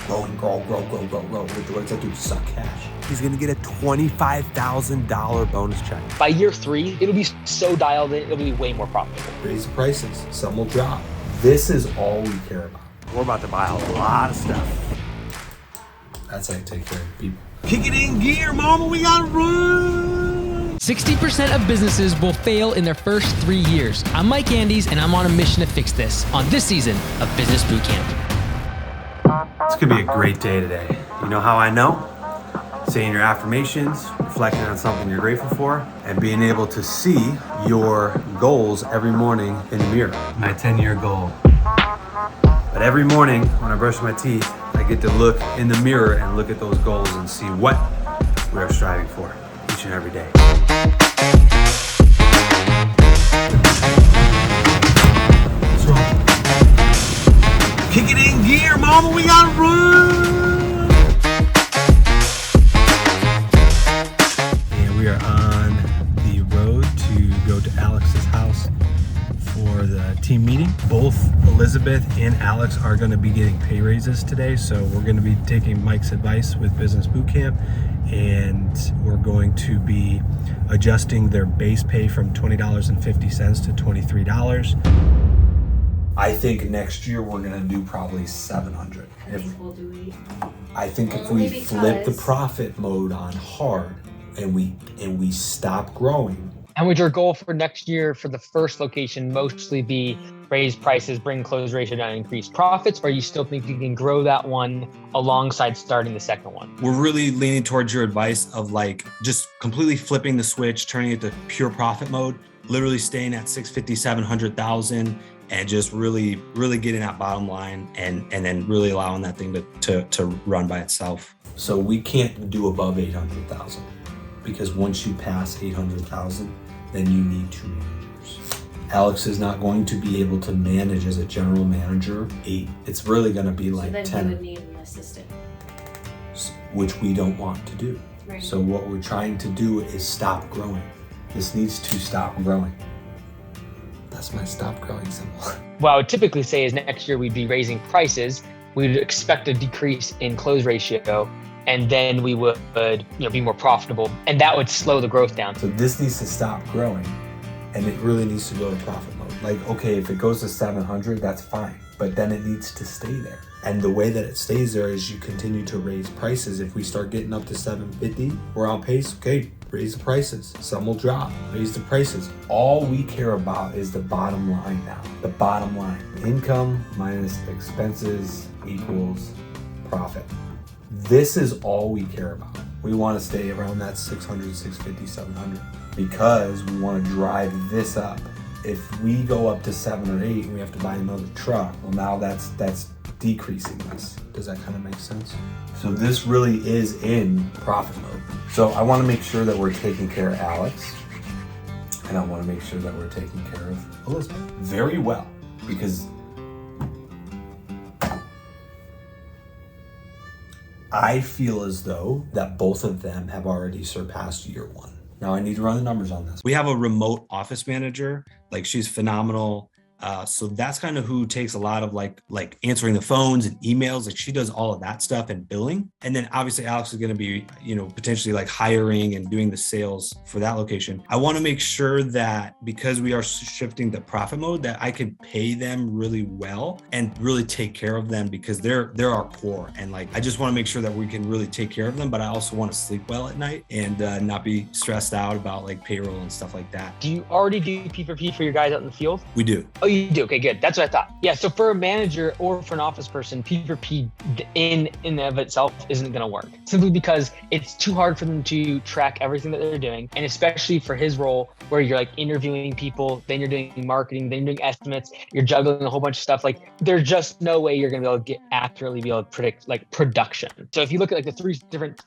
grow, what does that do? Suck cash. He's gonna get a $25,000 bonus check. By year 3, it'll be so dialed in, it'll be way more profitable. Raise the prices, some will drop. This is all we care about. We're about to buy a lot of stuff. That's how you take care of people. Kick it in gear, mama, we gotta run! 60% of businesses will fail in their first 3 years. I'm Mike Andes, and I'm on a mission to fix this on this season of Business Bootcamp. It's gonna be a great day today. You know how I know? Saying your affirmations, reflecting on something you're grateful for, and being able to see your goals every morning in the mirror. My 10-year goal. But every morning when I brush my teeth, I get to look in the mirror and look at those goals and see what we are striving for each and every day. What's wrong? Kick it in gear, mama, we gotta run! We are on the road to go to Alex's house for the team meeting. Both Elizabeth and Alex are going to be getting pay raises today, so we're going to be taking Mike's advice with Business Bootcamp, and we're going to be adjusting their base pay from $20.50 to $23. I think next year we're going to do probably $700. I think if we flip the profit mode on hard, and we stop growing. And would your goal for next year for the first location mostly be raise prices, bring close ratio down, increase profits, or you still think you can grow that one alongside starting the second one? We're really leaning towards your advice of like just completely flipping the switch, turning it to pure profit mode, literally staying at 650, 700,000, and just really getting that bottom line and then really allowing that thing to run by itself. So we can't do above 800,000. Because once you pass 800,000, then you need 2 managers. Alex is not going to be able to manage as a general manager 8. It's really going to be like 10. So then he would need an assistant. Which we don't want to do. Right. So what we're trying to do is stop growing. This needs to stop growing. That's my stop growing symbol. What I would typically say is next year we'd be raising prices. We'd expect a decrease in close ratio, and then we would be more profitable, and that would slow the growth down. So this needs to stop growing, and it really needs to go to profit mode. Like, okay, if it goes to 700, that's fine, but then it needs to stay there. And the way that it stays there is you continue to raise prices. If we start getting up to 750, we're on pace, okay, raise the prices. Some will drop, raise the prices. All we care about is the bottom line now. The bottom line, income minus expenses equals profit. This is all we care about. We want to stay around that 600, 650, 700 because we want to drive this up. If we go up to 7 or 8 and we have to buy another truck, well, now that's decreasing this. Does that kind of make sense? So this really is in profit mode. So I want to make sure that we're taking care of Alex, and I want to make sure that we're taking care of Elizabeth very well, because I feel as though that both of them have already surpassed year 1. Now I need to run the numbers on this. We have a remote office manager. Like, she's phenomenal. So that's kind of who takes a lot of like answering the phones and emails. Like, she does all of that stuff and billing. And then obviously Alex is going to be, potentially like hiring and doing the sales for that location. I want to make sure that because we are shifting to profit mode, that I can pay them really well and really take care of them, because they're our core. And like, I just want to make sure that we can really take care of them, but I also want to sleep well at night and not be stressed out about like payroll and stuff like that. Do you already do P4P for your guys out in the field? We do. Oh, you do? Okay, good. That's what I thought. Yeah, so for a manager or for an office person, P4P in and of itself isn't going to work, simply because it's too hard for them to track everything that they're doing. And especially for his role, where you're like interviewing people, then you're doing marketing, then you're doing estimates, you're juggling a whole bunch of stuff. Like, there's just no way you're going to be able to accurately be able to predict like production. So if you look at like the 3 different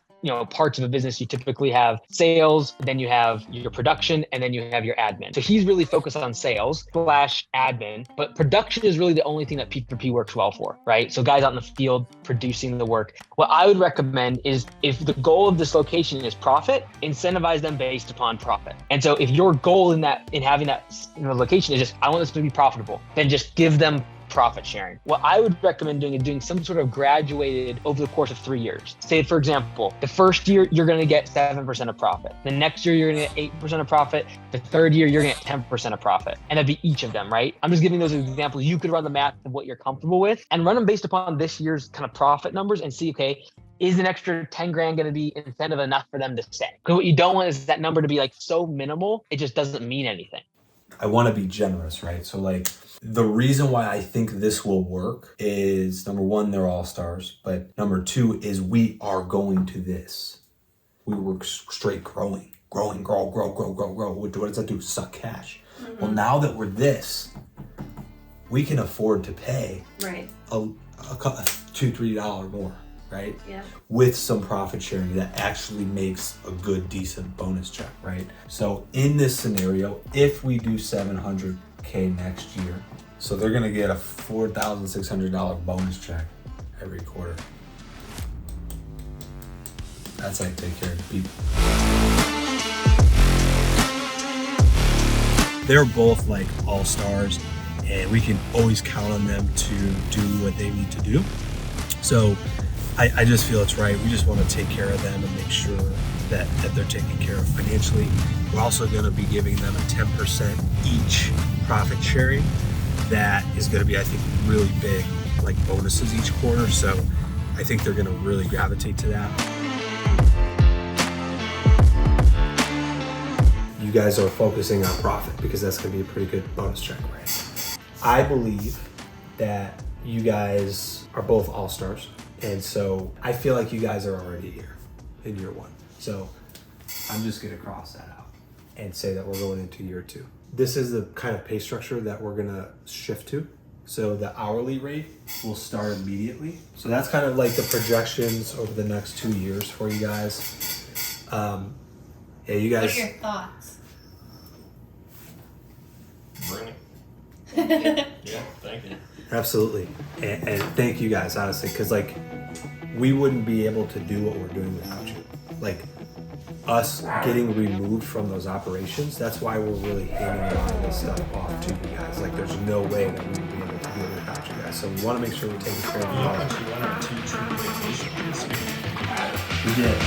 parts of a business, you typically have sales, then you have your production, and then you have your admin. So he's really focused on sales / admin, but production is really the only thing that P4P works well for, right? So guys out in the field producing the work. What I would recommend is, if the goal of this location is profit, incentivize them based upon profit. And so if your goal in having that location is just, I want this to be profitable, then just give them profit sharing. What I would recommend doing is doing some sort of graduated over the course of 3 years. Say, for example, the first year you're going to get 7% of profit. The next year you're going to get 8% of profit. The third year you're going to get 10% of profit. And that'd be each of them, right? I'm just giving those examples. You could run the math of what you're comfortable with and run them based upon this year's kind of profit numbers and see, okay, is an extra 10 grand going to be incentive enough for them to stay? Because what you don't want is that number to be like so minimal, it just doesn't mean anything. I want to be generous, right? So like the reason why I think this will work is number one, they're all stars, but number two is we are going to this. We were straight growing, grow. What does that do? Suck cash. Mm-hmm. Well, now that we're this, we can afford to pay a $2-3 more, right? Yeah. With some profit sharing that actually makes a good, decent bonus check, right? So in this scenario, if we do $700K next year, so they're gonna get a $4,600 bonus check every quarter. That's like take care of people. They're both like all stars, and we can always count on them to do what they need to do. So I just feel it's right. We just want to take care of them and make sure that they're taken care of financially. We're also going to be giving them a 10% each profit sharing. That is going to be, I think, really big, like bonuses each quarter. So I think they're going to really gravitate to that. You guys are focusing on profit because that's going to be a pretty good bonus check, right? I believe that you guys are both all-stars. And so I feel like you guys are already here in year one. So I'm just going to cross that out and say that we're going into year two. This is the kind of pay structure that we're going to shift to. So the hourly rate will start immediately. So that's kind of like the projections over the next 2 years for you guys. Yeah, you guys. What are your thoughts? Bring it. Yeah, thank you. Absolutely. And thank you guys, honestly, because like we wouldn't be able to do what we're doing without you. Like us getting removed from those operations, that's why we're really handing a lot of this stuff off to you guys. Like there's no way that we would be able to do it without you guys. So we want to make sure we're taking care of you all. You went on a 2-trip vacation this week. We did.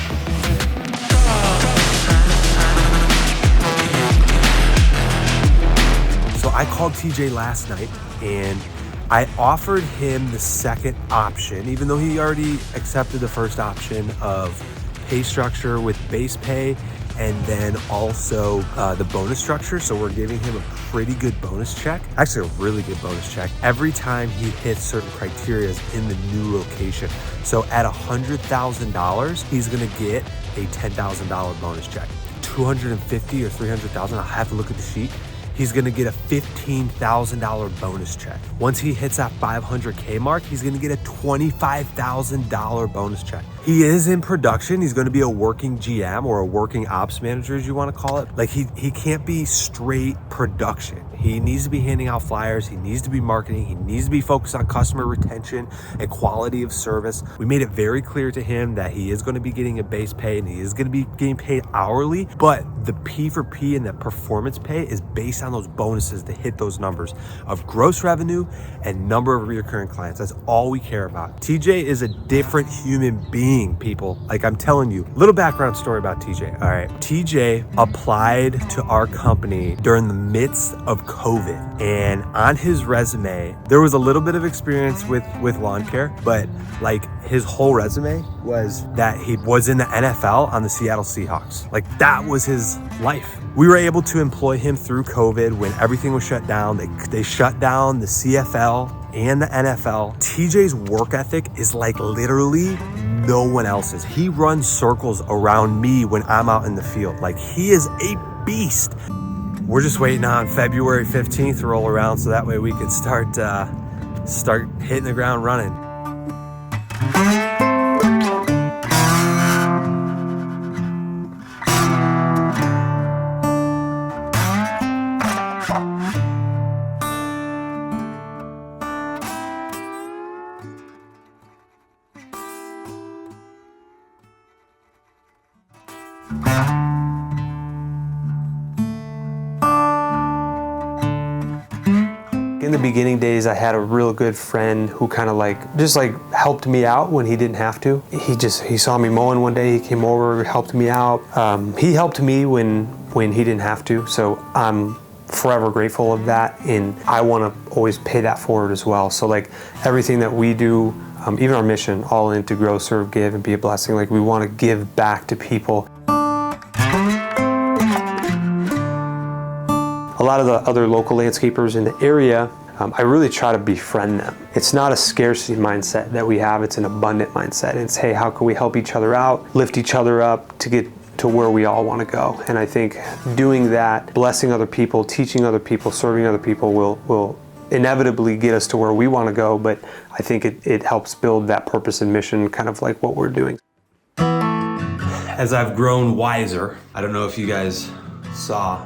So I called TJ last night and I offered him the second option, even though he already accepted the first option of pay structure with base pay and then also the bonus structure. So we're giving him a pretty good bonus check, actually a really good bonus check, every time he hits certain criteria in the new location. So at $100,000, he's gonna get a $10,000 bonus check. 250 or 300,000, I'll have to look at the sheet. He's gonna get a $15,000 bonus check. Once he hits that 500K mark, he's gonna get a $25,000 bonus check. He is in production. He's gonna be a working GM or a working ops manager, as you wanna call it. Like he can't be straight production. He needs to be handing out flyers. He needs to be marketing. He needs to be focused on customer retention and quality of service. We made it very clear to him that he is gonna be getting a base pay and he is gonna be getting paid hourly, but the P for P and the performance pay is based on those bonuses to hit those numbers of gross revenue and number of recurring clients. That's all we care about. TJ is a different human being, people. Like I'm telling you, little background story about TJ. All right. TJ applied to our company during the midst of COVID. And on his resume, there was a little bit of experience with lawn care, but like his whole resume was that he was in the NFL on the Seattle Seahawks. Like that was his life. We were able to employ him through COVID when everything was shut down. They shut down the CFL and the NFL. TJ's work ethic is like literally no one else's. He runs circles around me when I'm out in the field. Like he is a beast. We're just waiting on February 15th to roll around so that way we can start hitting the ground running. In the beginning days, I had a real good friend who kind of just helped me out when he didn't have to. He saw me mowing one day, he came over, helped me out. He helped me when he didn't have to, so I'm forever grateful of that, and I want to always pay that forward as well. So like everything that we do, even our mission, all in to grow, serve, give, and be a blessing, like we want to give back to people. A lot of the other local landscapers in the area, I really try to befriend them. It's not a scarcity mindset that we have, it's an abundant mindset. It's, hey, how can we help each other out, lift each other up to get to where we all want to go? And I think doing that, blessing other people, teaching other people, serving other people will inevitably get us to where we want to go, but I think it helps build that purpose and mission, kind of like what we're doing. As I've grown wiser, I don't know if you guys saw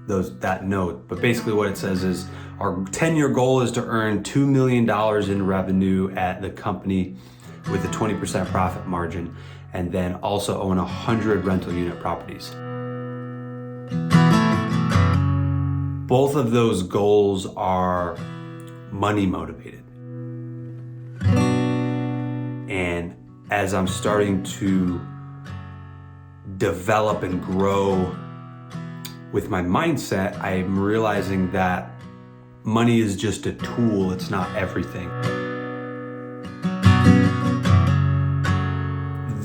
that note, but basically what it says is our 10-year goal is to earn $2 million in revenue at the company with a 20% profit margin, and then also own 100 rental unit properties. Both of those goals are money motivated. And as I'm starting to develop and grow with my mindset, I'm realizing that money is just a tool, it's not everything.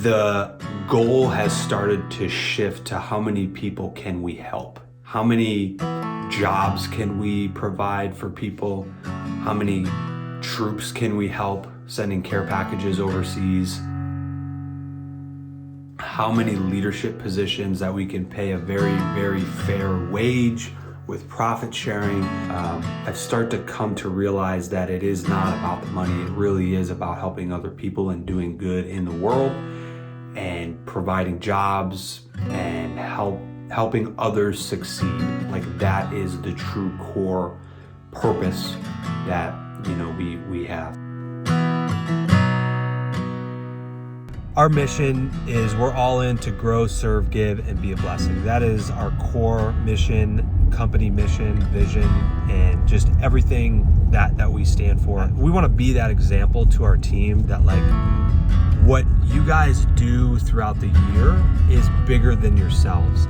The goal has started to shift to how many people can we help? How many jobs can we provide for people? How many troops can we help sending care packages overseas? How many leadership positions that we can pay a very, very fair wage with profit sharing. I've started to come to realize that it is not about the money. It really is about helping other people and doing good in the world and providing jobs and helping others succeed. Like that is the true core purpose that we have. Our mission is we're all in to grow, serve, give, and be a blessing. That is our core mission, company mission, vision, and just everything that we stand for. We want to be that example to our team that like what you guys do throughout the year is bigger than yourselves.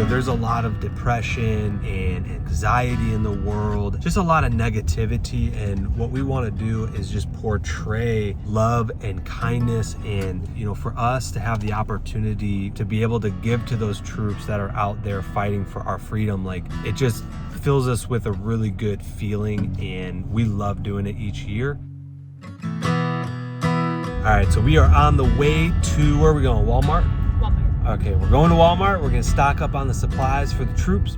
There's a lot of depression and anxiety in the world, just a lot of negativity, and what we want to do is just portray love and kindness, and for us to have the opportunity to be able to give to those troops that are out there fighting for our freedom, like it just fills us with a really good feeling, and we love doing it each year. All right, so we are on the way to, where are we going, Walmart? Okay, we're going to Walmart. We're gonna stock up on the supplies for the troops.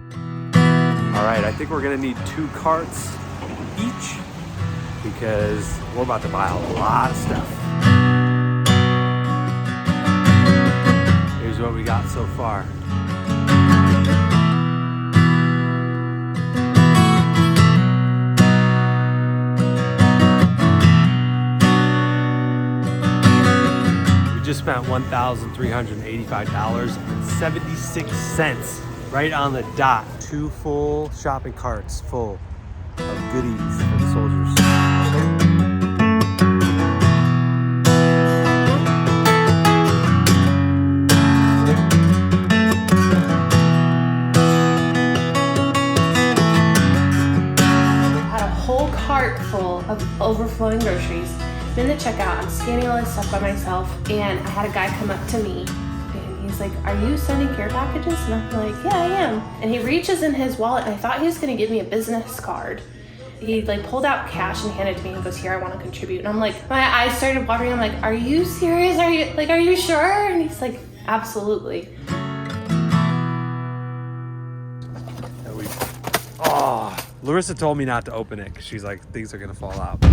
All right, I think we're gonna need 2 carts each because we're about to buy a lot of stuff. Here's what we got so far. Just spent $1,385.76 right on the dot. 2 full shopping carts full of goodies for the soldiers. Had a whole cart full of overflowing groceries. I'm in the checkout, I'm scanning all this stuff by myself, and I had a guy come up to me and he's like, "Are you sending care packages?" And I'm like, "Yeah, I am." And he reaches in his wallet, and I thought he was gonna give me a business card. He pulled out cash and handed it to me and goes, "Here, I wanna contribute." And I'm like, my eyes started watering. I'm like, "Are you serious? Are you sure?" And he's like, "Absolutely." Larissa told me not to open it because she's like, things are gonna fall out.